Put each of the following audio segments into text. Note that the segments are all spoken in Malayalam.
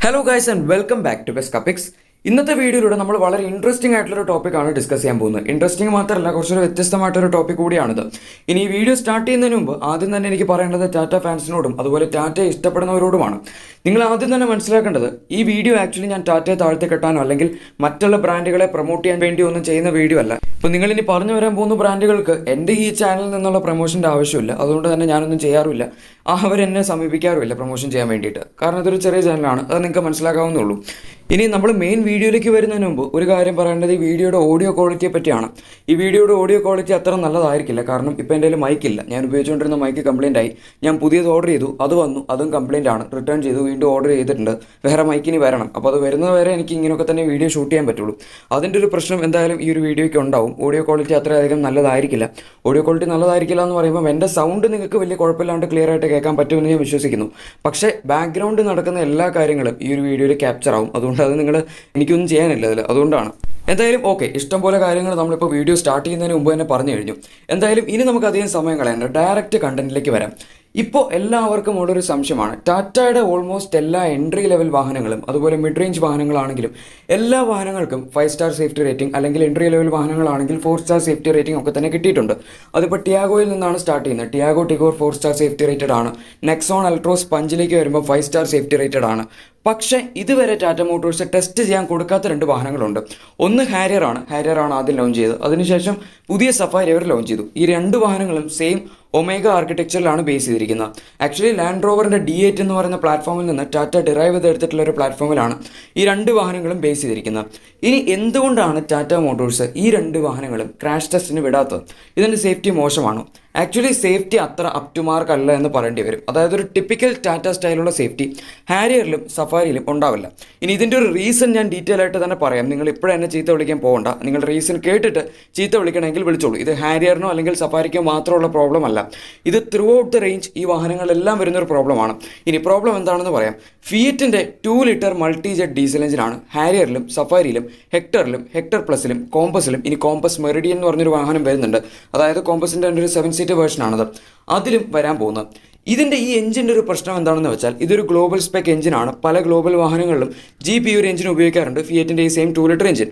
Hello guys and welcome back to Best Topics. ഇന്നത്തെ വീഡിയോയിലൂടെ നമ്മൾ വളരെ ഇൻട്രസ്റ്റിംഗ് ആയിട്ടുള്ള ടോപ്പിക്കാണ് ഡിസ്കസ് ചെയ്യാൻ പോകുന്നത്. ഇൻട്രസ്റ്റിംഗ് മാത്രമല്ല, കുറച്ചൊരു വ്യത്യസ്തമായിട്ടൊരു ടോപ്പിക് കൂടിയാണിത്. ഇനി ഈ വീഡിയോ സ്റ്റാർട്ട് ചെയ്യുന്നതിന് മുമ്പ് ആദ്യം തന്നെ എനിക്ക് പറയേണ്ടത് ടാറ്റ ഫാൻസിനോടും അതുപോലെ ടാറ്റ ഇഷ്ടപ്പെടുന്നവരോടുമാണ്. നിങ്ങൾ ആദ്യം തന്നെ മനസ്സിലാക്കേണ്ടത്, ഈ വീഡിയോ ആക്ച്വലി ഞാൻ ടാറ്റയെ താഴ്ത്തി കെട്ടാനോ അല്ലെങ്കിൽ മറ്റുള്ള ബ്രാൻഡുകളെ പ്രൊമോട്ട് ചെയ്യാൻ വേണ്ടി ഒന്നും ചെയ്യുന്ന വീഡിയോ അല്ല. ഇപ്പോൾ നിങ്ങൾ ഇനി പറഞ്ഞു വരാൻ പോകുന്ന ബ്രാൻഡുകൾക്ക് എൻ്റെ ഈ ചാനലിൽ നിന്നുള്ള പ്രൊമോഷൻ്റെ ആവശ്യമില്ല. അതുകൊണ്ട് തന്നെ ഞാനൊന്നും ചെയ്യാറുമില്ല. അവരെന്നെ സമീപിക്കാറുമില്ല പ്രൊമോഷൻ ചെയ്യാൻ വേണ്ടിയിട്ട്. കാരണം ഇതൊരു ചെറിയ ചാനലാണ്, അത് നിങ്ങൾക്ക് മനസ്സിലാക്കാവുന്നേ ഉള്ളൂ. ഇനി നമ്മൾ മെയിൻ വീഡിയോയിലേക്ക് വരുന്നതിന് മുമ്പ് ഒരു കാര്യം പറയേണ്ടത് ഈ വീഡിയോയുടെ ഓഡിയോ ക്വാളിറ്റിയെ പറ്റിയാണ്. ഈ വീഡിയോയുടെ ഓഡിയോ ക്വാളിറ്റി അത്ര നല്ലതായിരിക്കില്ല. കാരണം ഇപ്പോൾ എൻ്റെ കയ്യിൽ മൈക്കില്ല. ഞാൻ ഉപയോഗിച്ചുകൊണ്ടിരുന്ന മൈക്ക് കംപ്ലൈൻ്റ് ആയി. ഞാൻ പുതിയത് ഓർഡർ ചെയ്തു, അത് വന്നു, അതും കംപ്ലൈൻ്റ് ആണ്. റിട്ടേൺ ചെയ്തു, വീണ്ടും ഓർഡർ ചെയ്തിട്ടുണ്ട്. വേറെ മൈക്കിന് വരണം. അപ്പോൾ അത് വരുന്നത് വരെ എനിക്ക് ഇങ്ങനെയൊക്കെ തന്നെ വീഡിയോ ഷൂട്ട് ചെയ്യാൻ പറ്റുള്ളൂ. അതിൻ്റെ ഒരു പ്രശ്നം എന്തായാലും ഈ ഒരു വീഡിയോയ്ക്ക് ഉണ്ടാവും. ഓഡിയോ ക്വാളിറ്റി അത്രയധികം നല്ലതായിരിക്കില്ല. ഓഡിയോ ക്വാളിറ്റി നല്ലതായിരിക്കില്ല എന്ന് പറയുമ്പോൾ എൻ്റെ സൗണ്ട് നിങ്ങൾക്ക് വലിയ കുഴപ്പമില്ലാണ്ട് ക്ലിയർ ആയിട്ട് കേൾക്കാൻ പറ്റുമെന്ന് ഞാൻ വിശ്വസിക്കുന്നു. പക്ഷേ ബാക്ക്ഗ്രൗണ്ടിൽ നടക്കുന്ന എല്ലാ കാര്യങ്ങളും ഈ ഒരു വീഡിയോയിൽ ക്യാപ്ചർ ആവും. അതുകൊണ്ട് അത് എനിക്കൊന്നും ചെയ്യാനില്ല അതിൽ. അതുകൊണ്ടാണ്. എന്തായാലും ഓക്കെ, ഇഷ്ടംപോലെ കാര്യങ്ങൾ നമ്മളിപ്പോൾ വീഡിയോ സ്റ്റാർട്ട് ചെയ്യുന്നതിന് മുമ്പ് തന്നെ പറഞ്ഞു കഴിഞ്ഞു. എന്തായാലും ഇനി നമുക്ക് അധികം സമയം കളയണ്ട, ഡയറക്റ്റ് കണ്ടന്റിലേക്ക് വരാം. ഇപ്പോൾ എല്ലാവർക്കും ഉള്ളൊരു സംശയമാണ്, ടാറ്റയുടെ ഓൾമോസ്റ്റ് എല്ലാ എൻട്രി ലെവൽ വാഹനങ്ങളും അതുപോലെ മിഡ് റേഞ്ച് വാഹനങ്ങളാണെങ്കിലും എല്ലാ വാഹനങ്ങൾക്കും 5 സ്റ്റാർ സേഫ്റ്റി റേറ്റിംഗ്, അല്ലെങ്കിൽ എൻട്രി ലെവൽ വാഹനങ്ങളാണെങ്കിൽ 4 സ്റ്റാർ സേഫ്റ്റി റേറ്റിംഗ് ഒക്കെ തന്നെ കിട്ടിയിട്ടുണ്ട്. അതിപ്പോൾ ടിയാഗോയിൽ നിന്നാണ് സ്റ്റാർട്ട് ചെയ്യുന്നത്. Tiago Tigor 4 star safety rated ആണ്. നെക്സോൺ അൾട്രോസ് പഞ്ചിലേക്ക് വരുമ്പോൾ 5 സ്റ്റാർ സേഫ്റ്റി റേറ്റഡ് ആണ്. പക്ഷേ ഇതുവരെ ടാറ്റ മോട്ടോഴ്സ് ടെസ്റ്റ് ചെയ്യാൻ കൊടുക്കാത്ത 2 വാഹനങ്ങളുണ്ട്. ഒന്ന് ഹാരിയർ ആണ് ആദ്യം ലോഞ്ച് ചെയ്തത്. അതിനുശേഷം പുതിയ സഫാരി അവർ ലോഞ്ച് ചെയ്തു. ഈ 2 വാഹനങ്ങളും സെയിം ഒമേഗ ആർക്കിടെക്ചറിലാണ് ബേസ് ചെയ്തിരിക്കുന്നത്. ആക്ച്വലി ലാൻഡ് റോവറിൻ്റെ D8 എന്ന് പറയുന്ന പ്ലാറ്റ്ഫോമിൽ നിന്ന് ടാറ്റ ഡിറൈവ് ചെയ്തെടുത്തിട്ടുള്ള ഒരു പ്ലാറ്റ്ഫോമിലാണ് ഈ 2 വാഹനങ്ങളും ബേസ് ചെയ്തിരിക്കുന്നത്. ഇനി എന്തുകൊണ്ടാണ് ടാറ്റ മോട്ടോഴ്സ് ഈ 2 വാഹനങ്ങളും ക്രാഷ് ടെസ്റ്റിന് വിടാത്തത്? ഇതിൻ്റെ സേഫ്റ്റി മോശമാണോ? ആക്ച്വലി സേഫ്റ്റി അത്ര അപ് ടു മാർക്ക് അല്ല എന്ന് പറയേണ്ടി വരും. അതായത് ഒരു ടിപ്പിക്കൽ ടാറ്റ സ്റ്റൈലുള്ള സേഫ്റ്റി ഹാരിയറിലും സഫാരിയിലും ഉണ്ടാവില്ല. ഇനി ഇതിൻ്റെ ഒരു റീസൺ ഞാൻ ഡീറ്റെയിൽ ആയിട്ട് തന്നെ പറയാം. നിങ്ങൾ ഇപ്പോഴും എന്നെ ചീത്ത വിളിക്കാൻ പോകണ്ട. നിങ്ങൾ റീസൺ കേട്ടിട്ട് ചീത്ത വിളിക്കണമെങ്കിൽ വിളിച്ചോളൂ. ഇത് ഹാരിയറിനോ അല്ലെങ്കിൽ സഫാരിക്കോ മാത്രമുള്ള പ്രോബ്ലം അല്ല. ഇത് ത്രൂ ഔട്ട് ദ റേഞ്ച് ഈ വാഹനങ്ങളെല്ലാം വരുന്നൊരു പ്രോബ്ലമാണ്. ഇനി പ്രോബ്ലം എന്താണെന്ന് പറയാം. ഫിയറ്റിൻ്റെ 2 ലിറ്റർ മൾട്ടി ജെറ്റ് ഡീസൽ എഞ്ചിനാണ് ഹാരിയറിലും സഫാരിയിലും ഹെക്ടറിലും ഹെക്ടർ പ്ലസിലും കോമ്പസിലും, ഇനി കോമ്പസ് മെറിഡിയൻ എന്ന് പറഞ്ഞൊരു വാഹനം വരുന്നുണ്ട്. അതായത് കോമ്പസിൻ്റെ ഒരു 7 സീറ്റ് വേർഷനാണത്. അതിലും വരാൻ പോകുന്നത്. ഇതിൻ്റെ ഈ എഞ്ചിൻ്റെ ഒരു പ്രശ്നം എന്താണെന്ന് വെച്ചാൽ, ഇതൊരു ഗ്ലോബൽ സ്പെക് എഞ്ചിനാണ്. പല ഗ്ലോബൽ വാഹനങ്ങളിലും GP ഒരു എഞ്ചിൻ ഉപയോഗിക്കാറുണ്ട്, ഫിയറ്റിൻ്റെ ഈ സെയിം 2 ലിറ്റർ എഞ്ചിൻ.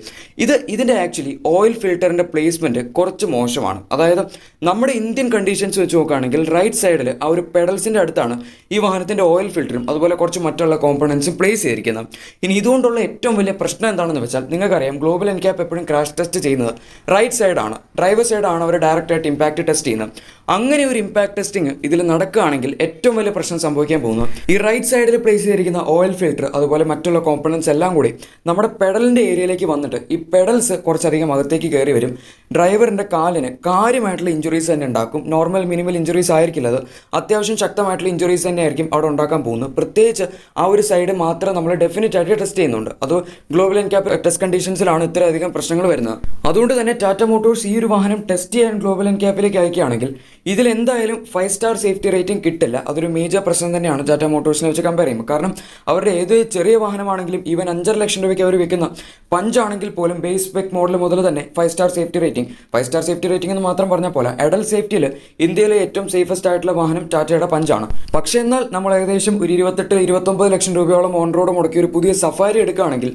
ഇതിൻ്റെ ആക്ച്വലി ഓയിൽ ഫിൽറ്ററിൻ്റെ പ്ലേസ്മെൻറ്റ് കുറച്ച് മോശമാണ്. അതായത് നമ്മുടെ ഇന്ത്യൻ കണ്ടീഷൻസ് വെച്ച് നോക്കുകയാണെങ്കിൽ റൈറ്റ് സൈഡിൽ ആ ഒരു പെഡൽസിൻ്റെ അടുത്താണ് ഈ വാഹനത്തിൻ്റെ ഓയിൽ ഫിൽറ്ററും അതുപോലെ കുറച്ച് മറ്റുള്ള കോമ്പണൻസും പ്ലേസ് ചെയ്തിരിക്കുന്നത്. ഇനി ഇതുകൊണ്ടുള്ള ഏറ്റവും വലിയ പ്രശ്നം എന്താണെന്ന് വെച്ചാൽ, നിങ്ങൾക്കറിയാം ഗ്ലോബൽ എൻക്യാപ്പ് എപ്പോഴും ക്രാഷ് ടെസ്റ്റ് ചെയ്യുന്നത് റൈറ്റ് സൈഡാണ്. ഡ്രൈവർ സൈഡാണ് അവർ ഡയറക്റ്റായിട്ട് ഇമ്പാക്റ്റ് ടെസ്റ്റ് ചെയ്യുന്നത്. അങ്ങനെ ഒരു ഇമ്പാക്ട് ടെസ്റ്റിംഗ് ഇതിൽ നടക്കുകയാണെങ്കിൽ ഏറ്റവും വലിയ പ്രശ്നം സംഭവിക്കാൻ പോകുന്നത്, ഈ റൈറ്റ് സൈഡിൽ പ്ലേസ് ചെയ്തിരിക്കുന്ന ഓയിൽ ഫിൽറ്റർ അതുപോലെ മറ്റുള്ള കോമ്പണൻസ് എല്ലാം കൂടി നമ്മുടെ പെഡലിൻ്റെ ഏരിയയിലേക്ക് വന്നിട്ട് ഈ പെഡൽസ് കുറച്ചധികം അകത്തേക്ക് കയറി വരും. ഡ്രൈവറിൻ്റെ കാലിന് കാര്യമായിട്ടുള്ള ഇഞ്ചുറീസ് തന്നെ ഉണ്ടാക്കും. നോർമൽ മിനിമൽ ഇഞ്ചുറീസ് ആയിരിക്കില്ല, അത് അത്യാവശ്യം ശക്തമായിട്ടുള്ള ഇഞ്ചുറീസ് തന്നെ ആയിരിക്കും അവിടെ ഉണ്ടാക്കാൻ പോകുന്നത്. പ്രത്യേകിച്ച് ആ ഒരു സൈഡ് മാത്രം നമ്മൾ ഡെഫിനറ്റ് ആയിട്ട് ടെസ്റ്റ് ചെയ്യുന്നുണ്ട്. അത് ഗ്ലോബൽ എൻക്യാപ്പ് ടെസ്റ്റ് കണ്ടീഷൻസിലാണ് ഇത്രയധികം പ്രശ്നങ്ങൾ വരുന്നത്. അതുകൊണ്ട് തന്നെ ടാറ്റ മോട്ടോഴ്സ് ഈ ഒരു വാഹനം ടെസ്റ്റ് ചെയ്യാൻ ഗ്ലോബൽ എൻക്യാപ്പിലേക്ക് അയക്കുകയാണെങ്കിൽ ഇതിൽ എന്തായാലും 5 സ്റ്റാർ സേഫ്റ്റി റേറ്റിംഗ് കിട്ടില്ല. അതൊരു മേജർ പ്രശ്നം തന്നെയാണ് ടാറ്റ മോട്ടോഴ്സിനെ വെച്ച് കമ്പയർ ചെയ്യുമ്പോൾ. കാരണം അവരുടെ ഏത് ചെറിയ വാഹനമാണെങ്കിലും ഈവൻ 5.5 ലക്ഷം രൂപയ്ക്ക് അവർ വിൽക്കുന്ന പഞ്ചാണെങ്കിൽ പോലും ബേസ് സ്പെക് മോഡൽ മുതൽ തന്നെ 5 സ്റ്റാർ സേഫ്റ്റി റേറ്റിംഗ് എന്ന് മാത്രം പറഞ്ഞാൽ പോലെ അഡൽ സേഫ്റ്റിയിൽ ഇന്ത്യയിലെ ഏറ്റവും സേഫസ്റ്റ് ആയിട്ടുള്ള വാഹനം ടാറ്റയുടെ പഞ്ചാണ്. പക്ഷേ എന്നാൽ നമ്മൾ ഏകദേശം ഒരു 28-29 ലക്ഷം രൂപയോളം ഓൺ റോഡ് മുടക്കി ഒരു പുതിയ സഫാരി എടുക്കുകയാണെങ്കിൽ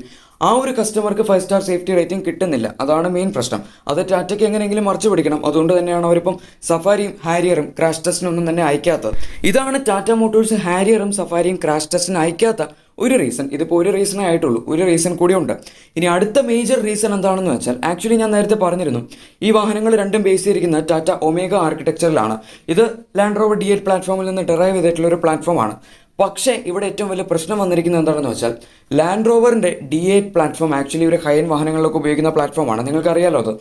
ആ ഒരു കസ്റ്റമർക്ക് 5 സ്റ്റാർ സേഫ്റ്റി റേറ്റിംഗ് കിട്ടുന്നില്ല. അതാണ് മെയിൻ പ്രശ്നം. അത് ടാറ്റയ്ക്ക് എങ്ങനെയെങ്കിലും മറിച്ചു പിടിക്കണം. അതുകൊണ്ട് തന്നെയാണ് അവരിപ്പം സഫാരിയും ഹാരിയറും ക്രാഷ് ടെസ്റ്റിനൊന്നും തന്നെ അയക്കാത്തത്. ഇതാണ് ടാറ്റ മോട്ടോഴ്സ് ഹാരിയറും സഫാരിയും ക്രാഷ് ടെസ്റ്റിന് അയക്കാത്ത ഒരു റീസൺ. ഇതിപ്പോൾ ഒരു റീസണേ ആയിട്ടുള്ളൂ, ഒരു റീസൺ കൂടി ഉണ്ട്. ഇനി അടുത്ത മേജർ റീസൺ എന്താണെന്ന് വെച്ചാൽ, ആക്ച്വലി ഞാൻ നേരത്തെ പറഞ്ഞിരുന്നു, ഈ വാഹനങ്ങൾ രണ്ടും ബേസ് ചെയ്തിരിക്കുന്ന ടാറ്റ ഒമേഗ ആർക്കിടെക്ചറിലാണ്. ഇത് ലാൻഡ് റോവർ D8 പ്ലാറ്റ്ഫോമിൽ നിന്ന് ഡെറൈവ് ചെയ്തിട്ടുള്ള ഒരു പ്ലാറ്റ്ഫോമാണ്. പക്ഷേ ഇവിടെ ഏറ്റവും വലിയ പ്രശ്നം വന്നിരിക്കുന്നത് എന്താണെന്ന് വെച്ചാൽ, ലാൻഡ് റോവറിൻ്റെ D8 പ്ലാറ്റ്ഫോം ആക്ച്വലി ഒരു ഹൈ എൻഡ് വാഹനങ്ങളൊക്കെ ഉപയോഗിക്കുന്ന പ്ലാറ്റ്ഫോമാണ്. നിങ്ങൾക്കറിയാലോ അത്.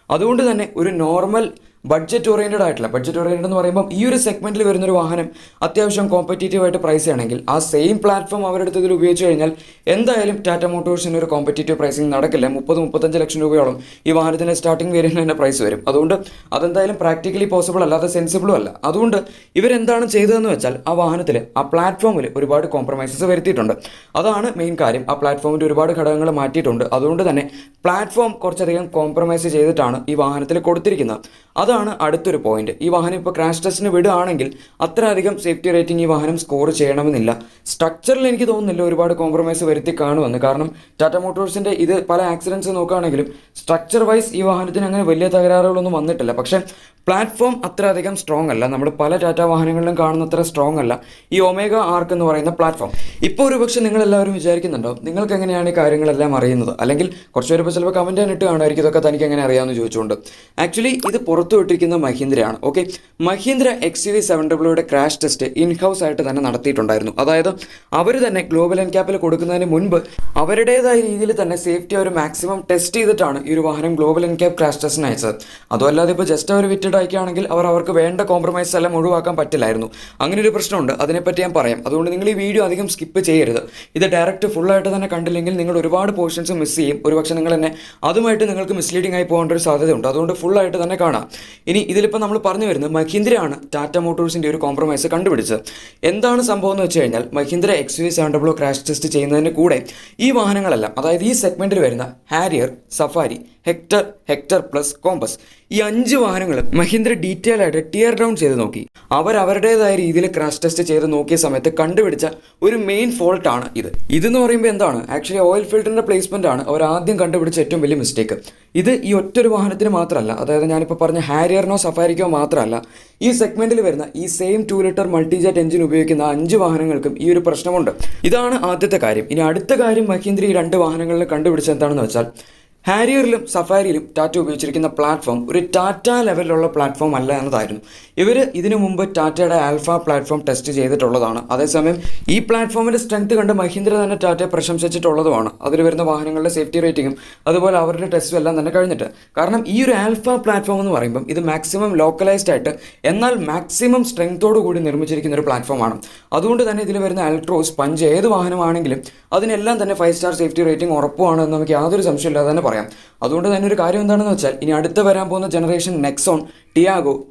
അതുകൊണ്ട് തന്നെ ഒരു നോർമൽ ബഡ്ജറ്റ് ഓറിയൻറ്റഡ് എന്ന് പറയുമ്പോൾ ഈ ഒരു സെഗ്മെൻറ്റിൽ വരുന്നൊരു വാഹനം അത്യാവശ്യം കോമ്പറ്റീറ്റീവ് ആയിട്ട് പ്രൈസ് ചെയ്യണമെങ്കിൽ ആ സെയിം പ്ലാറ്റ്ഫോം അവരുടെ ഇതിൽ ഉപയോഗിച്ച് കഴിഞ്ഞാൽ എന്തായാലും ടാറ്റ മോട്ടോഴ്സിന് ഒരു കോമ്പറ്റീറ്റീവ് പ്രൈസിങ് നടക്കില്ല. 30-35 ലക്ഷം രൂപയോളം ഈ വാഹനത്തിൻ്റെ സ്റ്റാർട്ടിംഗ് വേരിയൻറ്റിൻ്റെ പ്രൈസ് വരും. അതുകൊണ്ട് അതെന്തായാലും പ്രാക്ടിക്കലി പോസിബിൾ അല്ലാതെ സെൻസിബിളും അല്ല. അതുകൊണ്ട് ഇവരെന്താണ് ചെയ്തതെന്ന് വെച്ചാൽ, ആ വാഹനത്തിൽ ആ പ്ലാറ്റ്ഫോമിൽ ഒരുപാട് കോംപ്രമൈസസ് വരുത്തിയിട്ടുണ്ട്. അതാണ് മെയിൻ കാര്യം. ആ പ്ലാറ്റ്ഫോമിൻ്റെ ഒരുപാട് ഘടകങ്ങൾ മാറ്റിയിട്ടുണ്ട്. അതുകൊണ്ട് തന്നെ പ്ലാറ്റ്ഫോം കുറച്ചധികം കോംപ്രമൈസ് ചെയ്തിട്ടാണ് ഈ വാഹനത്തിൽ കൊടുത്തിരിക്കുന്നത്. അതാണ് അടുത്തൊരു പോയിന്റ്. ഈ വാഹനം ഇപ്പോൾ ക്രാഷ് ടെസ്റ്റിന് വിടുകയാണെങ്കിൽ അത്രയധികം സേഫ്റ്റി റേറ്റിംഗ് ഈ വാഹനം സ്കോർ ചെയ്യണമെന്നില്ല. സ്ട്രക്ചറിൽ എനിക്ക് തോന്നുന്നില്ല ഒരുപാട് കോംപ്രമൈസ് വരുത്തി കാണുമെന്ന്. കാരണം ടാറ്റ മോട്ടോഴ്സിൻ്റെ ഇത് പല ആക്സിഡൻറ്റ്സ് നോക്കുകയാണെങ്കിലും സ്ട്രക്ചർ വൈസ് ഈ വാഹനത്തിന് അങ്ങനെ വലിയ തകരാറുകളൊന്നും വന്നിട്ടില്ല. പക്ഷേ പ്ലാറ്റ്ഫോം അത്രയധികം സ്ട്രോങ് അല്ല. നമ്മൾ പല ടാറ്റ വാഹനങ്ങളിലും കാണുന്നത്ര സ്ട്രോങ് അല്ല ഈ ഒമേഗ ആർക്ക് എന്ന് പറയുന്ന പ്ലാറ്റ്ഫോം. ഇപ്പോൾ ഒരു പക്ഷേ നിങ്ങളെല്ലാവരും വിചാരിക്കുന്നുണ്ടോ നിങ്ങൾക്ക് എങ്ങനെയാണ് ഈ കാര്യങ്ങളെല്ലാം അറിയുന്നത്, അല്ലെങ്കിൽ കുറച്ച് പേര് ഇപ്പോൾ ചിലപ്പോൾ കമൻറ്റ് ഇട്ട് കാണുമായിരിക്കും ഇതൊക്കെ തനിക്ക് എങ്ങനെ അറിയാമെന്ന് ചോദിച്ചുകൊണ്ട്. ആക്ച്വലി ഇത് പുറത്തു വിട്ടിരിക്കുന്ന മഹീന്ദ്രയാണ്. ഓക്കെ, മഹീന്ദ്ര XUV 700യുടെ ക്രാഷ് ടെസ്റ്റ് ഇൻ ഹൗസ് ആയിട്ട് തന്നെ നടത്തിയിട്ടുണ്ടായിരുന്നു. അതായത് അവർ തന്നെ ഗ്ലോബൽ എൻക്യാപ്പിൽ കൊടുക്കുന്നതിന് മുൻപ് അവരുടേതായ രീതിയിൽ തന്നെ സേഫ്റ്റി അവർ മാക്സിമം ടെസ്റ്റ് ചെയ്തിട്ടാണ് ഈ ഒരു വാഹനം ഗ്ലോബൽ എൻക്യാപ്പ് ക്രാഷ് ടെസ്റ്റിന് അയച്ചത്. അതുമല്ലാതെ ഇപ്പോൾ ജസ്റ്റ് അവർ വിറ്റിട്ട് അയക്കുകയാണെങ്കിൽ അവർക്ക് വേണ്ട കോംപ്രമൈസ് എല്ലാം ഒഴിവാക്കാൻ പറ്റില്ലായിരുന്നു. അങ്ങനെ ഒരു പ്രശ്നമുണ്ട്, അതിനെപ്പറ്റി ഞാൻ പറയാം. അതുകൊണ്ട് നിങ്ങൾ ഈ വീഡിയോ അധികം സ്കിപ്പ് ചെയ്യരുത്. ഇത് ഡയറക്റ്റ് ഫുള്ളായിട്ട് തന്നെ കണ്ടില്ലെങ്കിൽ നിങ്ങൾ ഒരുപാട് പോർഷൻസ് മിസ് ചെയ്യും. ഒരുപക്ഷെ നിങ്ങൾ തന്നെ അതുമായിട്ട് നിങ്ങൾക്ക് മിസ്ലീഡിംഗ് ആയി പോകേണ്ട ഒരു സാധ്യതയുണ്ട്. അതുകൊണ്ട് ഫുള്ളായിട്ട് തന്നെ കാണാം. ഇനി ഇതിലിപ്പോൾ നമ്മൾ പറഞ്ഞു വരുന്നത് മഹീന്ദ്രയാണ് ടാറ്റ മോട്ടോഴ്സിൻ്റെ ഒരു കോംപ്രമൈസ് കണ്ടുപിടിച്ചത്. എന്താണ് സംഭവം എന്ന് വെച്ച് കഴിഞ്ഞാൽ മഹീന്ദ്ര XUV 700 ക്രാഷ് ടെസ്റ്റ് ചെയ്യുന്നതിന് കൂടെ ഈ വാഹനങ്ങളെല്ലാം, അതായത് ഈ സെഗ്മെന്റിൽ വരുന്ന Harrier, Safari, Hector Plus Compass, ഈ 5 വാഹനങ്ങളും മഹീന്ദ്ര ഡീറ്റെയിൽ ആയിട്ട് ടിയർ ഡൗൺ ചെയ്ത് നോക്കി. അവരുടേതായ രീതിയിൽ ക്രാഷ് ടെസ്റ്റ് ചെയ്ത് നോക്കിയ സമയത്ത് കണ്ടുപിടിച്ച ഒരു മെയിൻ ഫോൾട്ടാണ് ഇതെന്ന് പറയുമ്പോൾ എന്താണ്, ആക്ച്വലി ഓയിൽ ഫിൽറ്ററിന്റെ പ്ലേസ്മെന്റ് ആണ് അവർ ആദ്യം കണ്ടുപിടിച്ച ഏറ്റവും വലിയ മിസ്റ്റേക്ക്. ഇത് ഈ ഒറ്റൊരു വാഹനത്തിന് മാത്രമല്ല, അതായത് ഞാനിപ്പോൾ പറഞ്ഞ ഹാരിയറിനോ സഫാരിക്കോ മാത്രമല്ല, ഈ സെഗ്മെന്റിൽ വരുന്ന ഈ സെയിം 2 ലിറ്റർ മൾട്ടിജെറ്റ് എഞ്ചിൻ ഉപയോഗിക്കുന്ന 5 വാഹനങ്ങൾക്കും ഈ ഒരു പ്രശ്നമുണ്ട്. ഇതാണ് ആദ്യത്തെ കാര്യം. ഇനി അടുത്ത കാര്യം മഹീന്ദ്ര ഈ 2 വാഹനങ്ങളിൽ കണ്ടുപിടിച്ചത് എന്താണെന്ന് വെച്ചാൽ ഹാരിയറിലും സഫാരിയിലും ടാറ്റ ഉപയോഗിച്ചിരിക്കുന്ന പ്ലാറ്റ്ഫോം ഒരു ടാറ്റ ലെവലിലുള്ള പ്ലാറ്റ്ഫോം അല്ല എന്നതായിരുന്നു. ഇവർ ഇതിനു മുമ്പ് ടാറ്റയുടെ ആൽഫ പ്ലാറ്റ്ഫോം ടെസ്റ്റ് ചെയ്തിട്ടുള്ളതാണ്. അതേസമയം ഈ പ്ലാറ്റ്ഫോമിൻ്റെ സ്ട്രെങ്ത് കണ്ട് മഹീന്ദ്ര തന്നെ ടാറ്റയെ പ്രശംസിച്ചിട്ടുള്ളതുമാണ്. അതിൽ വരുന്ന വാഹനങ്ങളുടെ സേഫ്റ്റി റേറ്റിംഗും അതുപോലെ അവരുടെ ടെസ്റ്റും എല്ലാം തന്നെ കഴിഞ്ഞിട്ട്. കാരണം ഈ ഒരു ആൽഫ പ്ലാറ്റ്ഫോം എന്ന് പറയുമ്പം ഇത് മാക്സിമം ലോക്കലൈസ്ഡ് ആയിട്ട് എന്നാൽ മാക്സിമം സ്ട്രെങ്തോടു കൂടി നിർമ്മിച്ചിരിക്കുന്ന ഒരു പ്ലാറ്റ്ഫോമാണ്. അതുകൊണ്ട് തന്നെ ഇതിൽ വരുന്ന അൾട്രോസ്, പഞ്ച് ഏത് വാഹനമാണെങ്കിലും അതിനെല്ലാം തന്നെ 5 സ്റ്റാർ സേഫ്റ്റി റേറ്റിംഗ് ഉറപ്പുമാണ് എന്ന് നമുക്ക് യാതൊരു സംശയമില്ലാതെ തന്നെ പറയാം. അതുകൊണ്ട് തന്നെ ഒരു കാര്യം എന്താണെന്ന് വെച്ചാൽ ഇനി അടുത്ത് വരാൻ പോകുന്ന ജനറേഷൻ നെക്സോൺ,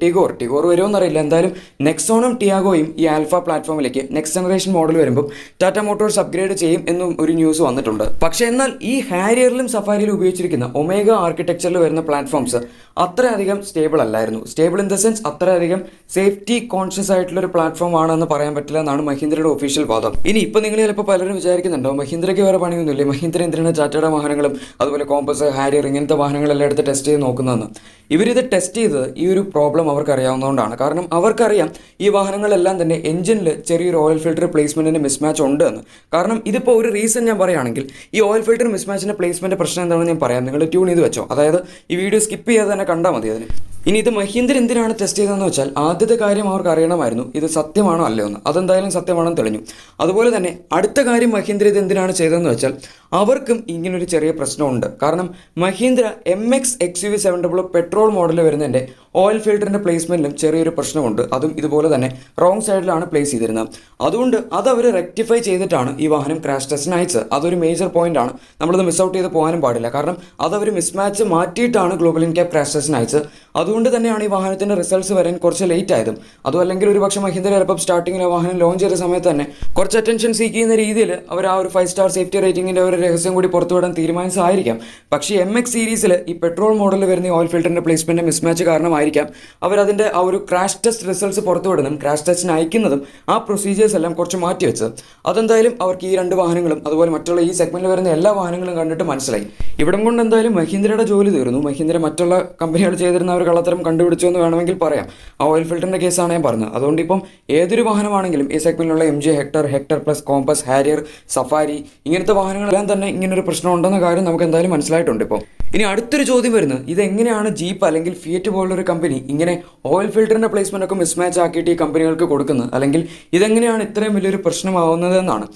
ടിഗോർ വരുമെന്നറിയില്ല. എന്തായാലും നെക്സോണും ടിയാഗോയും ഈ ആൽഫ പ്ലാറ്റ്ഫോമിലേക്ക് നെക്സ്റ്റ് ജനറേഷൻ മോഡൽ വരുമ്പോൾ ടാറ്റ മോട്ടോഴ്സ് അപ്ഗ്രേഡ് ചെയ്യും എന്നും ഒരു ന്യൂസ് വന്നിട്ടുണ്ട്. പക്ഷേ എന്നാൽ ഈ ഹാരിയറിലും സഫാരിയിലും ഉപയോഗിച്ചിരിക്കുന്ന ഒമേഗ ആർക്കിടെക്ചറിൽ വരുന്ന പ്ലാറ്റ്ഫോംസ് അത്രയധികം സ്റ്റേബിൾ അല്ലായിരുന്നു. സ്റ്റേബിൾ ഇൻ ദ സെൻസ് അത്രയധികം സേഫ്റ്റി കോൺഷ്യസ് ആയിട്ടുള്ള ഒരു പ്ലാറ്റ്ഫോം ആണെന്ന് പറയാൻ പറ്റില്ല എന്നാണ് മഹീന്ദ്രയുടെ ഒഫീഷ്യൽ വാദം. ഇനി ഇപ്പോൾ നിങ്ങൾ ചിലപ്പോൾ പലരും വിചാരിക്കുന്നുണ്ടോ മഹീന്ദ്രയ്ക്ക് വേറെ പണിയൊന്നുമില്ലേ, മഹീന്ദ്ര എന്തിനാണ് ടാറ്റയുടെ വാഹനങ്ങളും അതുപോലെ കോമ്പസ്, ഹാരിയർ ഇങ്ങനത്തെ വാഹനങ്ങളെല്ലാം എടുത്ത് ടെസ്റ്റ് ചെയ്ത് നോക്കുന്നതെന്ന്. ഇവരിത് ടെസ്റ്റ് ചെയ്തത് ഈ ഒരു പ്രോബ്ലം അവർക്ക് അറിയാവുന്നതുകൊണ്ടാണ്. കാരണം അവർക്കറിയാം ഈ വാഹനങ്ങളെല്ലാം തന്നെ എഞ്ചിനിൽ ചെറിയൊരു ഓയിൽ ഫിൽറ്റർ പ്ലേസ്മെന്റിന് മിസ്മാച്ച് ഉണ്ട് എന്ന്. കാരണം ഇതിപ്പോൾ ഒരു റീസൺ ഞാൻ പറയുകയാണെങ്കിൽ ഈ ഓയിൽ ഫിൽറ്റർ മിസ്മാച്ചിന്റെ പ്ലേസ്മെന്റ് പ്രശ്നം എന്താണെന്ന് ഞാൻ പറയാം. നിങ്ങൾ ട്യൂൺ ചെയ്ത് വെച്ചോ, അതായത് ഈ വീഡിയോ സ്കിപ്പ് ചെയ്യാതെ തന്നെ കണ്ടാൽ മതി അതിന്. ഇനി ഇത് മഹീന്ദ്ര എന്തിനാണ് ടെസ്റ്റ് ചെയ്തതെന്ന് വെച്ചാൽ ആദ്യത്തെ കാര്യം അവർക്ക് അറിയണമായിരുന്നു ഇത് സത്യമാണോ അല്ലയോ എന്ന്. അതെന്തായാലും സത്യമാണെന്ന് തെളിഞ്ഞു. അതുപോലെ തന്നെ അടുത്ത കാര്യം മഹീന്ദ്ര ഇത് എന്തിനാണ് ചെയ്തതെന്ന് വെച്ചാൽ അവർക്കും ഇങ്ങനൊരു ചെറിയ പ്രശ്നമുണ്ട്. കാരണം Mahindra MX XUV 700 petrol model വരുന്നതിൻ്റെ ഓയിൽ ഫിൽറ്ററിൻ്റെ പ്ലേസ്മെൻറ്റിലും ചെറിയൊരു പ്രശ്നമുണ്ട്. അതും ഇതുപോലെ തന്നെ റോങ് സൈഡിലാണ് പ്ലേസ് ചെയ്തിരുന്നത്. അതുകൊണ്ട് അതവർ റെക്ടിഫൈ ചെയ്തിട്ടാണ് ഈ വാഹനം ക്രാഷ് ടെസ്റ്റിന് അയച്ചത്. അതൊരു മേജർ പോയിന്റ് ആണ്, നമ്മളത് മിസ് ഔട്ട് ചെയ്ത് പോകാനും പാടില്ല. കാരണം അതവർ മിസ്മാച്ച് മാറ്റിയിട്ടാണ് ഗ്ലോബൽ എൻക്യാപ്പ് ക്രാഷ് ടെസ്റ്റിന് അയച്ചത്. അതുകൊണ്ട് തന്നെയാണ് ഈ വാഹനത്തിൻ്റെ റിസൾട്ട്സ് വരാൻ കുറച്ച് ലേറ്റ് ആയതും. അതും അല്ലെങ്കിൽ ഒരു പക്ഷേ മഹീന്ദ്ര ചിലപ്പോൾ സ്റ്റാർട്ടിങ്ങിൽ ആ വാഹനം ലോഞ്ച് ചെയ്ത സമയത്ത് തന്നെ കുറച്ച് അറ്റൻഷൻ സീക്ക് ചെയ്യുന്ന രീതിയിൽ അവർ ആ ഒരു 5 സ്റ്റാർ സേഫ്റ്റി റേറ്റിംഗിൻ്റെ ഒരു രഹസ്യം കൂടി പുറത്തുവിടാൻ തീരുമാനിച്ചതായിരിക്കാം. പക്ഷേ MX സീരീസിൽ ഈ പെട്രോൾ മോഡൽ വരുന്ന ഓയിൽ ഫിൽറ്ററിൻ്റെ പ്ലേസ്മെൻറ്റ് മിസ്മാച്ച് കാരണമായിരിക്കാം അവരതിൻ്റെ ആ ഒരു ക്രാഷ് ടെസ്റ്റ് റിസൾട്ട്സ് പുറത്തുവിടുന്നതും ക്രാഷ് ടെസ്റ്റിന് അയക്കുന്നതും ആ പ്രൊസീജിയേഴ്സ് എല്ലാം കുറച്ച് മാറ്റി വെച്ചത്. അതെന്തായാലും അവർക്ക് ഈ 2 വാഹനങ്ങളും അതുപോലെ മറ്റുള്ള ഈ സെഗ്മെന്റിൽ വരുന്ന എല്ലാ വാഹനങ്ങളും കണ്ടിട്ട് മനസ്സിലായി. ഇവിടം കൊണ്ട് എന്തായാലും മഹീന്ദ്രയുടെ ജോലി തീർന്നു. മഹീന്ദ്ര മറ്റുള്ള കമ്പനികൾ ചെയ്തിരുന്ന ഒരു കള്ളത്തരം കണ്ടുപിടിച്ചു എന്ന് വേണമെങ്കിൽ പറയാം. ആ ഓയിൽ ഫിൽറ്ററിൻ്റെ കേസാണ് ഞാൻ പറഞ്ഞത്. അതുകൊണ്ട് ഇപ്പം ഏതൊരു വാഹനമാണെങ്കിലും ഈ സെഗ്മെന്റിലുള്ള MG, Hector Plus Compass, Harrier, Safari ഇങ്ങനത്തെ വാഹനങ്ങളെല്ലാം തന്നെ ഇങ്ങനൊരു പ്രശ്നം ഉണ്ടെന്ന കാര്യം നമുക്ക് എന്തായാലും മനസ്സിലായിട്ടുണ്ട്. ഇപ്പോൾ ഇനി അടുത്തൊരു ചോദ്യം വരുന്നത് ഇതെങ്ങനെയാണ് ജീപ്പ് അല്ലെങ്കിൽ ഫിയറ്റ് പോലുള്ളൊരു കമ്പനി ഇങ്ങനെ ഓയിൽ ഫിൽറ്ററിൻ്റെ പ്ലേസ്മെൻ്റ് ഒക്കെ മിസ്മാച്ച് ആക്കിയിട്ട് ഈ കമ്പനികൾക്ക് കൊടുക്കുന്നത്, അല്ലെങ്കിൽ ഇതെങ്ങനെയാണ് ഇത്രയും വലിയൊരു പ്രശ്നമാവുന്നത് എന്നാണ്.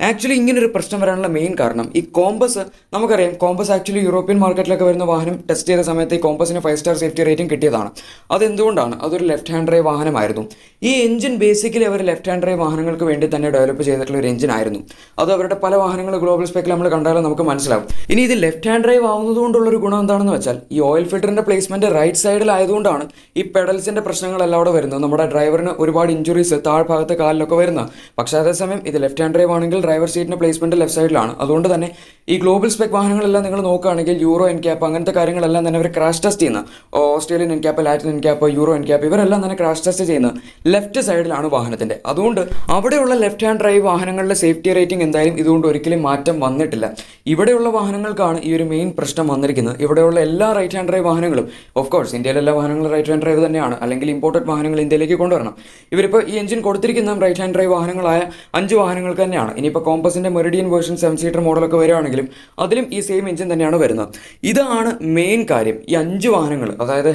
ആക്ച്വലി ഇങ്ങനൊരു പ്രശ്നം വരാനുള്ള മെയിൻ കാരണം ഈ കോമ്പസ്, നമുക്കറിയാം കോമ്പസ് ആക്ച്വലി യൂറോപ്യൻ മാർക്കറ്റിലൊക്കെ വരുന്ന വാഹനം ടെസ്റ്റ് ചെയ്ത സമയത്ത് ഈ കോമ്പസിന് 5 സ്റ്റാർ സേഫ്റ്റി റേറ്റിംഗ് കിട്ടിയതാണ്. അതെന്തുകൊണ്ടാണ്? അതൊരു ലെഫ്റ്റ് ഹാൻഡ് ഡ്രൈവ് വാഹനമായിരുന്നു. ഈ എഞ്ചിൻ ബേസിക്കലി അവർ ലെഫ്റ്റ് ഹാൻഡ് ഡ്രൈവ് വാഹനങ്ങൾക്ക് വേണ്ടി തന്നെ ഡെവലപ്പ് ചെയ്തിട്ടുള്ള ഒരു എഞ്ചിൻ ആയിരുന്നു. അത് അവരുടെ പല വാഹനങ്ങൾ ഗ്ലോബൽ സ്പെക്കിൽ നമ്മൾ കണ്ടാലും നമുക്ക് മനസ്സിലാവും. ഇനി ഇത് ലെഫ്റ്റ് ഹാൻഡ് ഡ്രൈവ് ആവുന്നതുകൊണ്ടുള്ളൊരു ഗുണം എന്താണെന്ന് വെച്ചാൽ ഈ ഓയിൽ ഫിൽറ്ററിൻ്റെ പ്ലേസ്മെൻറ്റ് റൈറ്റ് സൈഡിലായതുകൊണ്ടാണ് ഈ പെഡൽസിൻ്റെ പ്രശ്നങ്ങളെല്ലാം അവിടെ വരുന്നത്. നമ്മുടെ ഡ്രൈവറിന് ഒരുപാട് ഇഞ്ചുറീസ് താഴ്ഭാഗത്തെ കാലിലൊക്കെ വരുന്നത്. പക്ഷേ അതേസമയം ഇത് ലെഫ്റ്റ് ഹാൻഡ് ഡ്രൈവ് ആണെങ്കിൽ ഡ്രൈവർ സീറ്റിൻ്റെ പ്ലേസ്മെൻറ്റ് ലെഫ്റ്റ് സൈഡിലാണ്. അതുകൊണ്ട് തന്നെ ഈ ഗ്ലോബൽ സ്പെക് വാഹനങ്ങളെല്ലാം നിങ്ങൾ നോക്കുകയാണെങ്കിൽ യൂറോ എൻ ക്യാപ്പ് അങ്ങനത്തെ കാര്യങ്ങളെല്ലാം തന്നെ അവർ ക്രാഷ് ടെസ്റ്റ് ചെയ്യുന്ന Australian N cap, Latin N cap, euro N cap ഇവരെല്ലാം തന്നെ ക്രാഷ് ടെസ്റ്റ് ചെയ്യുന്നത് ലെഫ്റ്റ് സൈഡിലാണ് വാഹനത്തിൻ്റെ. അതുകൊണ്ട് അവിടെയുള്ള ലെഫ്റ്റ് ഹാൻഡ് ഡ്രൈവ് വാഹനങ്ങളുടെ സേഫ്റ്റി റേറ്റിംഗ് എന്തായാലും ഇതുകൊണ്ട് ഒരിക്കലും മാറ്റം വന്നിട്ടില്ല. ഇവിടെയുള്ള വാഹനങ്ങൾക്കാണ് ഈ ഒരു മെയിൻ പ്രശ്നം വന്നിരിക്കുന്നത്. ഇവിടെയുള്ള എല്ലാ റൈറ്റ് ഹാൻഡ് ഡ്രൈവ് വാഹനങ്ങളും, ഓഫ് കോഴ്സ് ഇന്ത്യയിലെ എല്ലാ വാഹനങ്ങളും റൈറ്റ് ഹാൻഡ് ഡ്രൈവ് തന്നെയാണ്, അല്ലെങ്കിൽ ഇമ്പോർട്ടഡ് വാഹനങ്ങൾ ഇന്ത്യയിലേക്ക് കൊണ്ടുവരണം. ഇവരിപ്പോൾ ഈ എഞ്ചിൻ കൊടുത്തിരിക്കുന്ന റൈറ്റ് ഹാൻഡ് ഡ്രൈവ് വാഹനങ്ങളായ 5 വാഹനങ്ങൾക്ക് തന്നെയാണ്. ഇനിയിപ്പോൾ കോമ്പസിൻ്റെ മെറിഡിയൻ വേർഷൻ 7 സീറ്റർ മോഡലൊക്കെ വരികയാണെങ്കിലും അതിലും ഈ സെയിം എഞ്ചിൻ തന്നെയാണ് വരുന്നത്. ഇതാണ് മെയിൻ കാര്യം. ഈ 5 വാഹനങ്ങൾ, അതായത്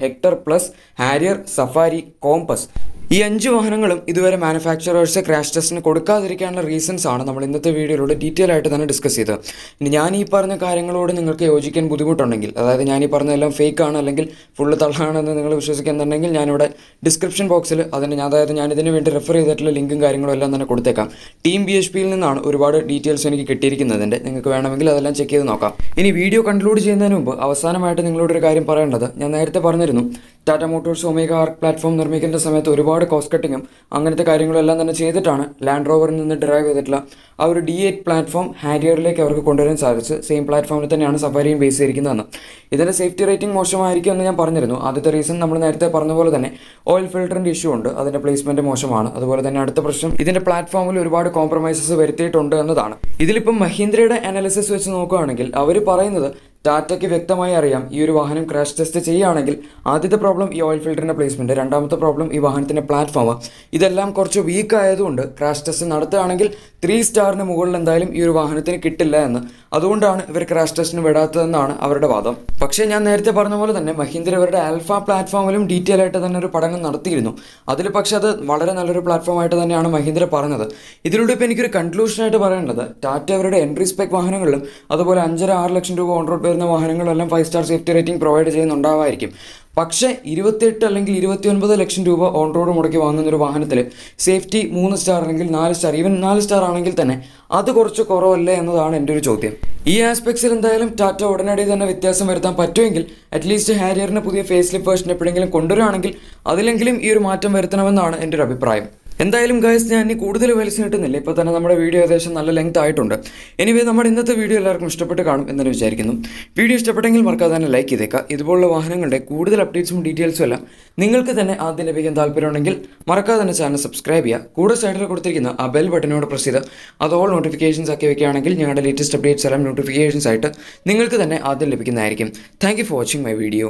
Hector Plus, Harrier, Safari, Compass, ഈ 5 വാഹനങ്ങളും ഇതുവരെ മാനുഫാക്ചറേഴ്സ് ക്രാഷ് ടെസ്റ്റിന് കൊടുക്കാതിരിക്കാനുള്ള റീസൺസ് ആണ് നമ്മൾ ഇന്നത്തെ വീഡിയോയിലൂടെ ഡീറ്റെയിൽ ആയിട്ട് തന്നെ ഡിസ്കസ് ചെയ്തത്. ഇനി ഞാൻ ഈ പറഞ്ഞ കാര്യങ്ങളോട് നിങ്ങൾക്ക് യോജിക്കാൻ ബുദ്ധിമുട്ടുണ്ടെങ്കിൽ, അതായത് ഞാൻ ഈ പറഞ്ഞതെല്ലാം ഫേക്ക് ആണ് അല്ലെങ്കിൽ ഫുള്ള് തള്ളാണെന്ന് നിങ്ങൾ വിശ്വസിക്കുന്നുണ്ടെങ്കിൽ ഞാനിവിടെ ഡിസ്ക്രിപ്ഷൻ ബോക്സിൽ ഞാൻ ഇതിന് വേണ്ടി റെഫർ ചെയ്തിട്ടുള്ള ലിങ്കും കാര്യങ്ങളും എല്ലാം തന്നെ കൊടുത്തേക്കാം. ടീം BHPയിൽ നിന്നാണ് ഒരുപാട് ഡീറ്റെയിൽസ് എനിക്ക് കിട്ടിയിരിക്കുന്നതിൻ്റെ. നിങ്ങൾക്ക് വേണമെങ്കിൽ അതെല്ലാം ചെക്ക് ചെയ്ത് നോക്കാം. ഇനി വീഡിയോ കൺക്ലൂഡ് ചെയ്യുന്നതിന് മുമ്പ് അവസാനമായിട്ട് നിങ്ങളോടൊരു കാര്യം പറയേണ്ടത്, ഞാൻ നേരത്തെ പറഞ്ഞിരുന്നു ടാറ്റ മോട്ടോഴ്സ് ഒമേഗ ആർക്ക് പ്ലാറ്റ്ഫോം നിർമ്മിക്കുന്ന സമയത്ത് ഒരുപാട് കോസ്റ്റ് കട്ടിങ്ങും അങ്ങനത്തെ കാര്യങ്ങളെല്ലാം തന്നെ ചെയ്തിട്ടാണ് ലാൻഡ് റോവറിൽ നിന്ന് ഡ്രൈവ് ചെയ്തിട്ടുള്ള ആ ഒരു D8 പ്ലാറ്റ്ഫോം ഹാരിയറിലേക്ക് അവർക്ക് കൊണ്ടുവരാൻ സാധിച്ചു. സെയിം പ്ലാറ്റ്ഫോമിൽ തന്നെയാണ് സഫാരിയും ബേസ് ചെയ്തിരിക്കുന്നതെന്ന്. ഇതിൻ്റെ സേഫ്റ്റി റേറ്റിംഗ് മോശമായിരിക്കും എന്ന് ഞാൻ പറഞ്ഞിരുന്നു. ആദ്യത്തെ റീസൺ നമ്മൾ നേരത്തെ പറഞ്ഞ പോലെ തന്നെ ഓയിൽ ഫിൽറ്ററിൻ്റെ ഇഷ്യൂ ഉണ്ട്, അതിൻ്റെ പ്ലേസ്മെൻറ്റ് മോശമാണ്. അതുപോലെ തന്നെ അടുത്ത പ്രശ്നം ഇതിൻ്റെ പ്ലാറ്റ്ഫോമിൽ ഒരുപാട് കോംപ്രമൈസസ് വരുത്തിയിട്ടുണ്ട് എന്നതാണ്. ഇതിലിപ്പം മഹീന്ദ്രയുടെ അനാലിസിസ് വെച്ച് നോക്കുകയാണെങ്കിൽ അവർ പറയുന്നത് ടാറ്റയ്ക്ക് വ്യക്തമായി അറിയാം ഈ ഒരു വാഹനം ക്രാഷ് ടെസ്റ്റ് ചെയ്യുകയാണെങ്കിൽ ആദ്യത്തെ പ്രോബ്ലം ഈ ഓയിൽ ഫിൽറ്ററിൻ്റെ പ്ലേസ്മെൻറ്റ്, രണ്ടാമത്തെ പ്രോബ്ലം ഈ വാഹനത്തിൻ്റെ പ്ലാറ്റ്ഫോം, ഇതെല്ലാം കുറച്ച് വീക്ക് ആയതുകൊണ്ട് ക്രാഷ് ടെസ്റ്റ് നടത്തുകയാണെങ്കിൽ 3 സ്റ്റാറിന് മുകളിൽ എന്തായാലും ഈ ഒരു വാഹനത്തിന് കിട്ടില്ല എന്ന്. അതുകൊണ്ടാണ് ഇവർ ക്രാഷ് ടെസ്റ്റിന് വിടാത്തതെന്നാണ് അവരുടെ വാദം. പക്ഷേ ഞാൻ നേരത്തെ പറഞ്ഞ പോലെ തന്നെ മഹീന്ദ്ര ഇവരുടെ ആൽഫ പ്ലാറ്റ്ഫോമിലും ഡീറ്റെയിൽ ആയിട്ട് തന്നെ ഒരു പഠനം നടത്തിയിരുന്നു. അതിൽ പക്ഷേ അത് വളരെ നല്ലൊരു പ്ലാറ്റ്ഫോമായിട്ട് തന്നെയാണ് മഹീന്ദ്ര പറഞ്ഞത്. ഇതിലൂടെ ഇപ്പോൾ എനിക്കൊരു കൺക്ലൂഷനായിട്ട് പറയേണ്ടത്, ടാറ്റ അവരുടെ എൻട്രി സ്പെക് വാഹനങ്ങളിലും അതുപോലെ 5.5-6 ലക്ഷം രൂപ ഓൺ റോഡ് വരുന്ന വാഹനങ്ങളെല്ലാം 5 സ്റ്റാർ സേഫ്റ്റി റേറ്റിംഗ് പ്രൊവൈഡ് ചെയ്യുന്നുണ്ടാവായിരിക്കും. പക്ഷേ 28 അല്ലെങ്കിൽ 29 ലക്ഷം രൂപ ഓൺ റോഡ് മുടക്കി വാങ്ങുന്നൊരു വാഹനത്തിൽ സേഫ്റ്റി 3 സ്റ്റാർ അല്ലെങ്കിൽ 4 സ്റ്റാർ, ഈവൻ 4 സ്റ്റാർ ആണെങ്കിൽ തന്നെ അത് കുറച്ച് കുറവല്ലേ എന്നതാണ് എൻ്റെ ഒരു ചോദ്യം. ഈ ആസ്പെക്ട്സിൽ എന്തായാലും ടാറ്റ ഉടനടി തന്നെ വ്യത്യാസം വരുത്താൻ പറ്റുമെങ്കിൽ അറ്റ്ലീസ്റ്റ് ഹാരിയറിന് പുതിയ ഫേസ്ലിഫ്റ്റ് വേർഷൻ എപ്പോഴെങ്കിലും കൊണ്ടുവരികയാണെങ്കിൽ അതിലെങ്കിലും ഈ ഒരു മാറ്റം വരുത്തണമെന്നാണ് എൻ്റെ ഒരു അഭിപ്രായം. എന്തായാലും ഗൈസ്, ഞാൻ ഇനി കൂടുതൽ വലിച്ചു കിട്ടുന്നില്ല. ഇപ്പോൾ തന്നെ നമ്മുടെ വീഡിയോ ഏകദേശം നല്ല ലെങ്ത് ആയിട്ടുണ്ട്. എനിവേ നമ്മുടെ ഇന്നത്തെ വീഡിയോ എല്ലാവർക്കും ഇഷ്ടപ്പെട്ട് കാണും എന്ന് വിചാരിക്കുന്നു. വീഡിയോ ഇഷ്ടപ്പെട്ടെങ്കിൽ മറക്കാതെ തന്നെ ലൈക്ക് ചെയ്തേക്കുക. ഇതുപോലുള്ള വാഹനങ്ങളുടെ കൂടുതൽ അപ്ഡേറ്റ്സും ഡീറ്റെയിൽസും എല്ലാം നിങ്ങൾക്ക് തന്നെ ആദ്യം ലഭിക്കാൻ താല്പര്യമുണ്ടെങ്കിൽ മറക്കാതെ തന്നെ ചാനൽ സബ്സ്ക്രൈബ് ചെയ്യുക. കൂടെ സൈഡിൽ കൊടുത്തിരിക്കുന്ന ആ ബെൽ ബട്ടനോട് പ്രസ് ചെയ്ത് അത് ഓൾ നോട്ടിഫിക്കേഷൻസ് ആക്കി വെക്കുകയാണെങ്കിൽ ഞങ്ങളുടെ ലേറ്റസ്റ്റ് അപ്ഡേറ്റ്സ് എല്ലാം നോട്ടിഫിക്കേഷൻസ് ആയിട്ട് നിങ്ങൾക്ക് തന്നെ ആദ്യം ലഭിക്കുന്നതായിരിക്കും. Thank you for watching my video.